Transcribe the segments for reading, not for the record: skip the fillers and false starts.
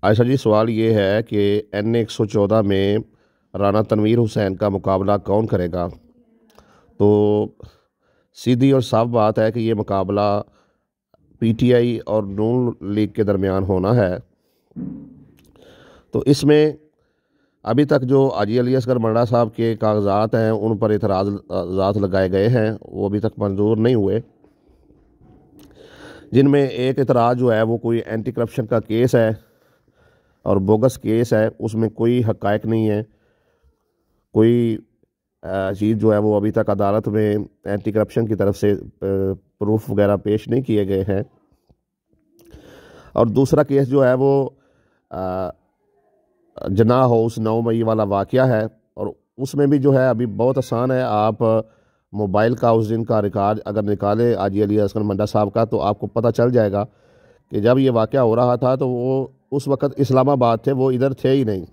आयशा जी, सवाल ये है कि NA 114 में राना तनवीर हुसैन का मुकाबला कौन करेगा। तो सीधी और साफ बात है कि ये मुकाबला PTI और नून लीग के दरमियान होना है। तो इसमें अभी तक जो हाजी अली असगर मंडा साहब के कागजात हैं उन पर इतराज़ात लगाए गए हैं, वो अभी तक मंजूर नहीं हुए। जिनमें एक इतराज़ जो है वो कोई एंटी करप्शन का केस है और बोगस केस है, उसमें कोई हक़ाइक़ नहीं है। कोई चीज़ जो है वो अभी तक अदालत में एंटी करप्शन की तरफ से प्रूफ वगैरह पेश नहीं किए गए हैं। और दूसरा केस जो है वो अ, जना हाउस 9 मई वाला वाक़या है, और उसमें भी जो है अभी बहुत आसान है। आप मोबाइल का उस दिन का रिकॉर्ड अगर निकाले हाजी अली असगर मंडा साहब का, तो आपको पता चल जाएगा कि जब ये वाक़या हो रहा था तो वो उस वक़्त इस्लामाबाद थे, वो इधर थे ही नहीं।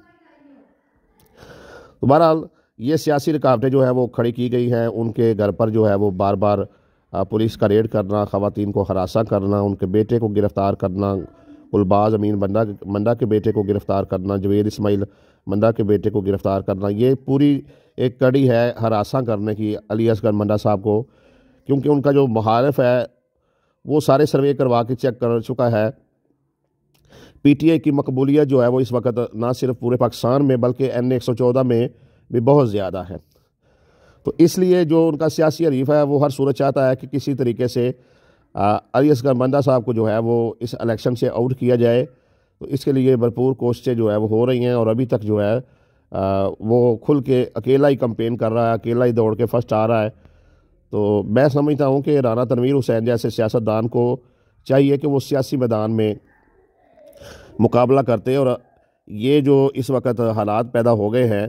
तो बहरहाल ये सियासी रुकावटें जो है वो खड़ी की गई हैं। उनके घर पर जो है वो बार बार पुलिस का रेड करना, ख़वातीन को हरासा करना, उनके बेटे को गिरफ़्तार करना, गुलबाज अमीन मंडा के बेटे को गिरफ़्तार करना, जवेद इस्माइल मंडा के बेटे को गिरफ़्तार करना, ये पूरी एक कड़ी है हरासा करने की अली असगर मंडा साहब को। क्योंकि उनका जो मुखालिफ है वो सारे सर्वे करवा के चेक कर चुका है। PTI की मकबूलियत जो है वो इस वक्त ना सिर्फ पूरे पाकिस्तान में बल्कि NA 114 में भी बहुत ज़्यादा है। तो इसलिए जो उनका सियासी हरीफ है वो हर सूरत चाहता है कि किसी तरीके से अली असगर मंडा साहब को जो है वो इस इलेक्शन से आउट किया जाए। तो इसके लिए भरपूर कोशिशें जो है वो हो रही हैं, और अभी तक जो है वो खुल के अकेला ही कंपेन कर रहा है, अकेला ही दौड़ के फर्स्ट आ रहा है। तो मैं समझता हूँ कि राना तनवीर हुसैन जैसे सियासतदान को चाहिए कि वो सियासी मैदान में मुकाबला करते। और ये जो इस वक्त हालात पैदा हो गए हैं,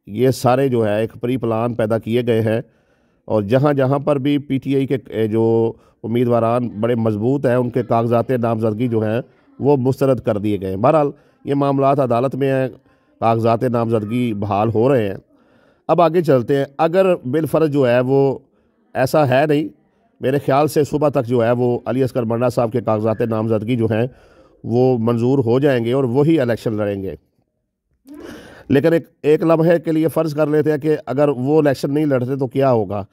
ये सारे जो है एक प्री प्लान पैदा किए गए हैं, और जहाँ जहाँ पर भी PTI के जो उम्मीदवारान बड़े मजबूत हैं उनके कागजात नामजदगी जो हैं वो मुस्तरद कर दिए गए हैं। बहरहाल ये मामलात अदालत में हैं, कागजात नामजदगी बहाल हो रहे हैं। अब आगे चलते हैं। अगर बिलफर्ज जो है वो ऐसा है नहीं, मेरे ख्याल से सुबह तक जो है वो अली असगर मंडा साहब के कागजात नामजदगी जो हैं वो मंजूर हो जाएंगे और वही इलेक्शन लड़ेंगे। लेकिन एक लम्हे के लिए फ़र्ज़ कर लेते हैं कि अगर वो इलेक्शन नहीं लड़ते तो क्या होगा।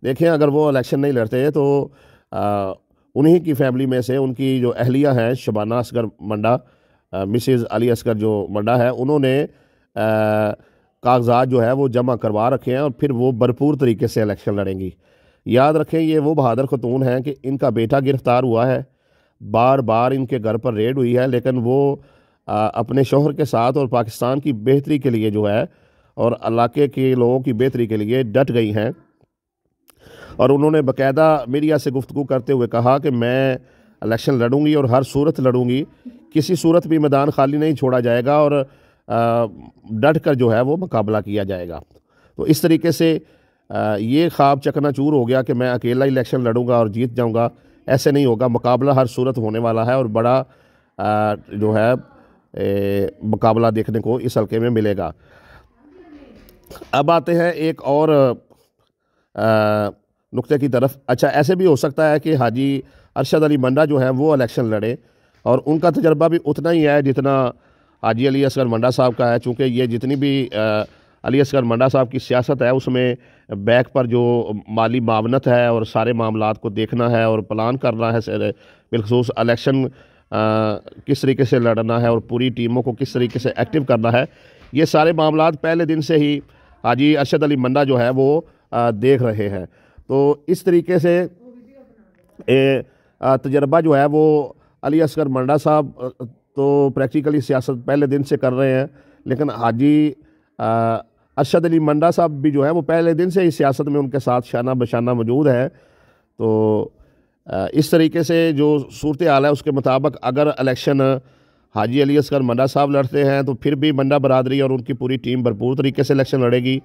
देखें, अगर वो इलेक्शन नहीं लड़ते तो उन्हीं की फैमिली में से उनकी जो अहलिया हैं शबाना असगर मंडा, मिसेज़ अली असगर जो मंडा है, उन्होंने कागजात जो है वो जमा करवा रखे हैं और फिर वो भरपूर तरीके से इलेक्शन लड़ेंगी। याद रखें, ये वो बहादुर खतून हैं कि इनका बेटा गिरफ़्तार हुआ है, बार बार इनके घर पर रेड हुई है, लेकिन वो अपने शोहर के साथ और पाकिस्तान की बेहतरी के लिए जो है और इलाके के लोगों की बेहतरी के लिए डट गई हैं। और उन्होंने बाकायदा मीडिया से गुफ्तगू करते हुए कहा कि मैं इलेक्शन लड़ूंगी और हर सूरत लड़ूंगी, किसी सूरत भी मैदान खाली नहीं छोड़ा जाएगा और डट कर जो है वो मुकाबला किया जाएगा। तो इस तरीके से ये ख्वाब चकनाचूर हो गया कि मैं अकेला इलेक्शन लड़ूंगा और जीत जाऊंगा। ऐसे नहीं होगा, मुकाबला हर सूरत होने वाला है और बड़ा जो है मुकाबला देखने को इस हल्के में मिलेगा। अब आते हैं एक और नुक्ते की तरफ। अच्छा, ऐसे भी हो सकता है कि हाजी अरशद अली मंडा जो है वो इलेक्शन लड़े, और उनका तजर्बा भी उतना ही है जितना हाजी अली असगर मंडा साहब का है। चूँकि ये जितनी भी अली असगर मंडा साहब की सियासत है उसमें बैक पर जो माली मावनत है और सारे मामलात को देखना है और प्लान करना है, बिलखसूस इलेक्शन किस तरीके से लड़ना है और पूरी टीमों को किस तरीके से एक्टिव करना है, ये सारे मामलात पहले दिन से ही हाजी अरशद अली मंडा जो है वो देख रहे हैं। तो इस तरीके से तजर्बा जो है वो अली असगर मंडा साहब तो प्रैक्टिकली सियासत पहले दिन से कर रहे हैं, लेकिन हाजी अरशद अली मंडा साहब भी जो है वो पहले दिन से ही सियासत में उनके साथ शाना बशाना मौजूद है। तो इस तरीके से जो सूरत हाल है उसके मुताबिक अगर इलेक्शन हाजी अली असगर मंडा साहब लड़ते हैं तो फिर भी मंडा बरादरी और उनकी पूरी टीम भरपूर तरीके से इलेक्शन लड़ेगी।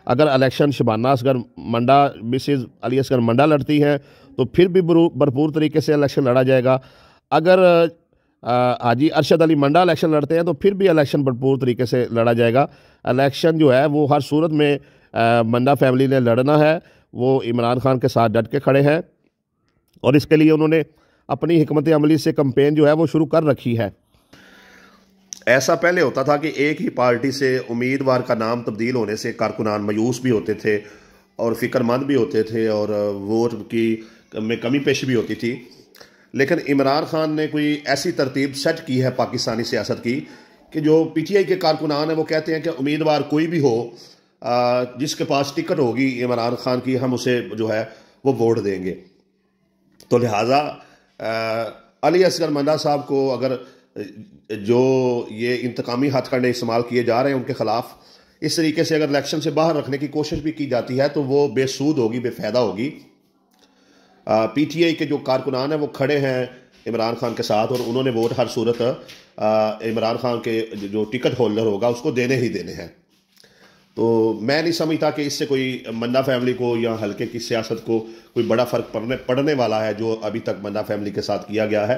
अगर इलेक्शन शबाना असगर मंडा मिसेज़ अली असगर मंडा लड़ती हैं तो फिर भी भरपूर तरीके से इलेक्शन लड़ा जाएगा। अगर हाजी अरशद अली मंडा इलेक्शन लड़ते हैं तो फिर भी इलेक्शन भरपूर तरीके से लड़ा जाएगा। इलेक्शन जो है वो हर सूरत में मंडा फैमिली ने लड़ना है। वो इमरान खान के साथ डट के खड़े हैं और इसके लिए उन्होंने अपनी हिकमत अमली से कंपेन जो है वो शुरू कर रखी है। ऐसा पहले होता था कि एक ही पार्टी से उम्मीदवार का नाम तब्दील होने से कारकुनान मायूस भी होते थे और फिक्रमंद भी होते थे और वोट की में कमी पेशी भी होती थी। लेकिन इमरान खान ने कोई ऐसी तरतीब सेट की है पाकिस्तानी सियासत की कि जो पीटीआई के कारकुनान हैं वो कहते हैं कि उम्मीदवार कोई भी हो जिसके पास टिकट होगी इमरान खान की, हम उसे जो है वो वोट देंगे। तो लिहाजा अली असगर मंडा साहब को अगर जो ये इंतकामी हथकंडे इस्तेमाल किए जा रहे हैं उनके खिलाफ इस तरीके से अगर इलेक्शन से बाहर रखने की कोशिश भी की जाती है तो वो बेसूद होगी, बेफायदा होगी। पीटीआई के जो कारकुनान हैं वो खड़े हैं इमरान खान के साथ और उन्होंने वोट हर सूरत इमरान खान के जो टिकट होल्डर होगा उसको देने ही देने हैं। तो मैं नहीं समझता कि इससे कोई मन्ना फैमिली को या हल्के की सियासत को कोई बड़ा फ़र्क पड़ने वाला है जो अभी तक मन्ना फैमिली के साथ किया गया है।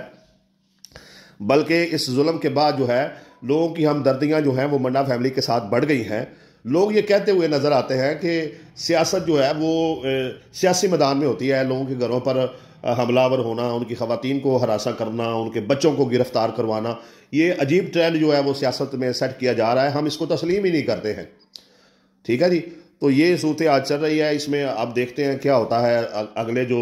बल्कि इस जुल्म के बाद जो है लोगों की हमदर्दियाँ जो हैं वो मन्ना फैमिली के साथ बढ़ गई हैं। लोग ये कहते हुए नज़र आते हैं कि सियासत जो है वो सियासी मैदान में होती है, लोगों के घरों पर हमलावर होना, उनकी ख़वातीन को हरासा करना, उनके बच्चों को गिरफ्तार करवाना, ये अजीब ट्रेंड जो है वो सियासत में सेट किया जा रहा है। हम इसको तस्लीम ही नहीं करते हैं। ठीक है जी, तो ये सूरत आज चल रही है। इसमें आप देखते हैं क्या होता है। अगले जो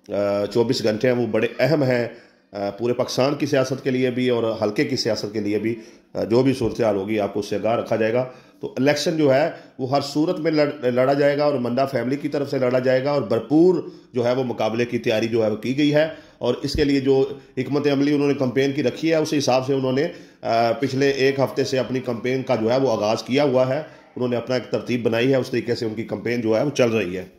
24 घंटे हैं वो बड़े अहम हैं पूरे पाकिस्तान की सियासत के लिए भी और हल्के की सियासत के लिए भी। जो भी सूरत हाल होगी आपको उससे आगाह रखा जाएगा। तो इलेक्शन जो है वो हर सूरत में लड़ा जाएगा और मंडा फैमिली की तरफ से लड़ा जाएगा और भरपूर जो है वो मुकाबले की तैयारी जो है वो की गई है। और इसके लिए जो हिकमत अमली उन्होंने कंपेन की रखी है उस हिसाब से उन्होंने पिछले एक हफ्ते से अपनी कंपेन का जो है वो आगाज़ किया हुआ है। उन्होंने अपना एक तरतीब बनाई है, उस तरीके से उनकी कंपेन जो है वो चल रही है।